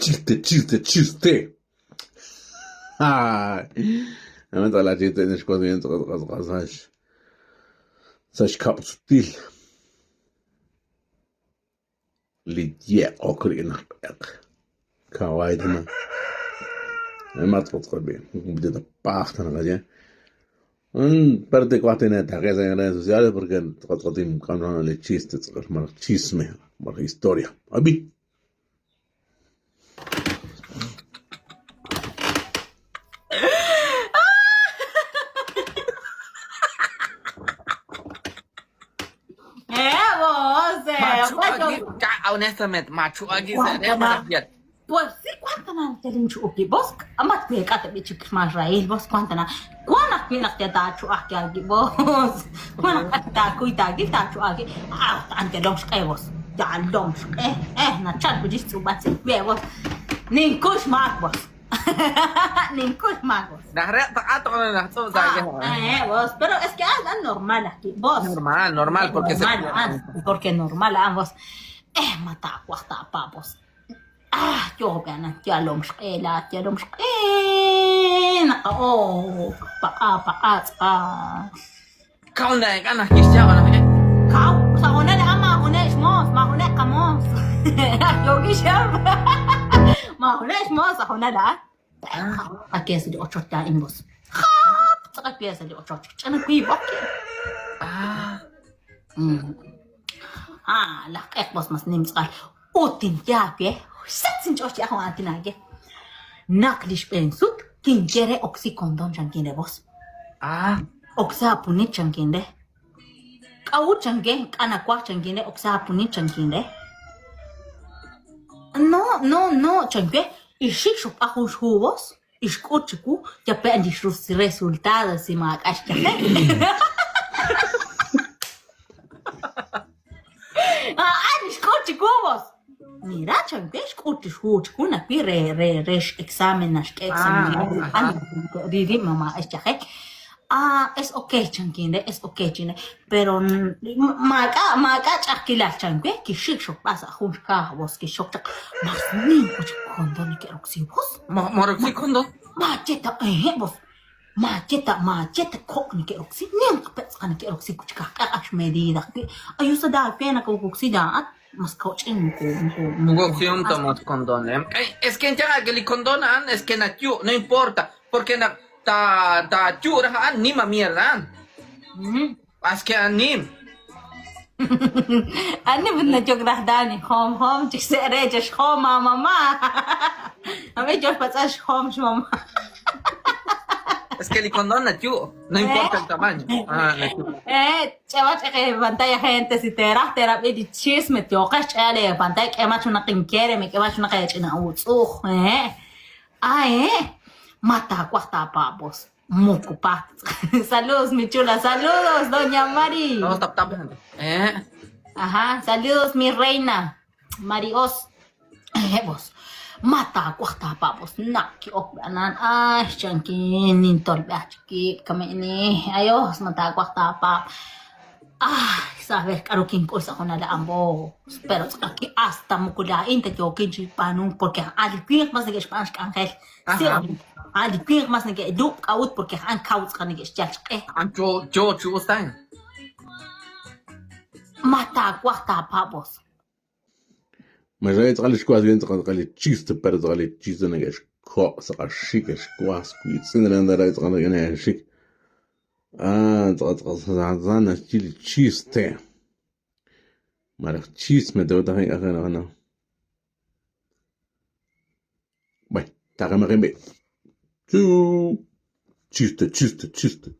Chiste. Ay. أنا طلعت جيت إيش كوزين تقصقص ساش كابستيل لديا أكلنا كوايدنا ما تقصق بين بدي باخت أنا قاعد بردك وقتنا تحقيق زي أنا زيادة بركان تقصقين كانوا على تشيست تصير مرة تشيسمه مرة هيستوريا أبي honestamente, macho, aquí se bien. Pues sí, cuéntame, te lincho aquí, vos, amat que kata bicho que más raíz, vos cuéntame, cuándo que te da chu aquí, vos, cuándo te cuida aquí, te chu aquí, ante los que vos, ya los na chat budis tu bate, vos, ni kush más vos, ni kush más vos. Vos, pero es que es normal aquí, vos. Normal, porque porque normal, vos. متى وقت بابوس يوم أنا تيالوم شقيلة تيالوم شقين بقى كون أنا كيشتغل أنا كاو هنا ما هناش موس ما هناك موس يوجي شاب ما هناش موس هنا لا أكيس دي أشوت دا إنبوس خاط أكيس دي أشوت أنا كوي بقى لا إقبص مسنيم صار أوتين جاكي ستين جوشي أخوان أنتناجي ناكليش بينسوت كينجري أوكسي كوندون جانكين بوس أوكسا بوني جانكين ده أو جانكين أنا كوا جانكين ده أوكسا بوني جانكين ده no جانكين إيشي شوف أخوش هو بوس إيشكوتشكو جابين يشوف resultados سيماك أشكال escuche cubos. Mira, chanque, escuche, una pire, examen, Riri, mamá, es chaje. Es ok, chanquinde, es ok, chine. Pero, maga, chakila, chanque, que shik pasa, junca, vos, que shok, mas ni, cuchi, condo, ni que roxibos. Moroxi condo? Macheta, vos. Macheta, kok ni que roxi, ni un capez, ni que roxi, cuchica, cash medida. Ayusa da pena con cuxida. Mas coach en un tomot condón. Es que ya que le condonan es que natiu no importa porque na ta chura anima mierda. Es que anim. Anim na jogra dani home chsere just home mama. Ame yo pasas home mama. Es que el condón natiu no importa el tamaño. Chaval, pantalla gente, si te eras terapia de chisme, te ojas chale, pantalla que más una quinquere, me que más una calle china uzo, mata cuesta papos, mucupa. Saludos, mi chula, saludos, doña Mari. No, tap, gente. Ajá, saludos, mi reina, Marios. Vos. Mata cuesta papos, naki okbanan, chankin, nintor bachki, kamini, ayos, mata cuesta pap. Sabes, caro quien cosa con la ambo, pero aquí hasta mukulain te yo kinchi panu, porque al pink más de que Spanish ángel, sí, al pink más de que dup out porque han kauts kan que chach, yo stein. Mata cuesta papos. ما جاي تقال شكواس بين تقال تشيست بير تقال تشيست أنا كاش كوا سقى شيك شكواس كويت سنة لأن راي تقال أنا شيك تقال زعزانة تشيل تشيست ما عرف تشيست ما دوت هاي أنا باي تاقي ما قيم بي تشيست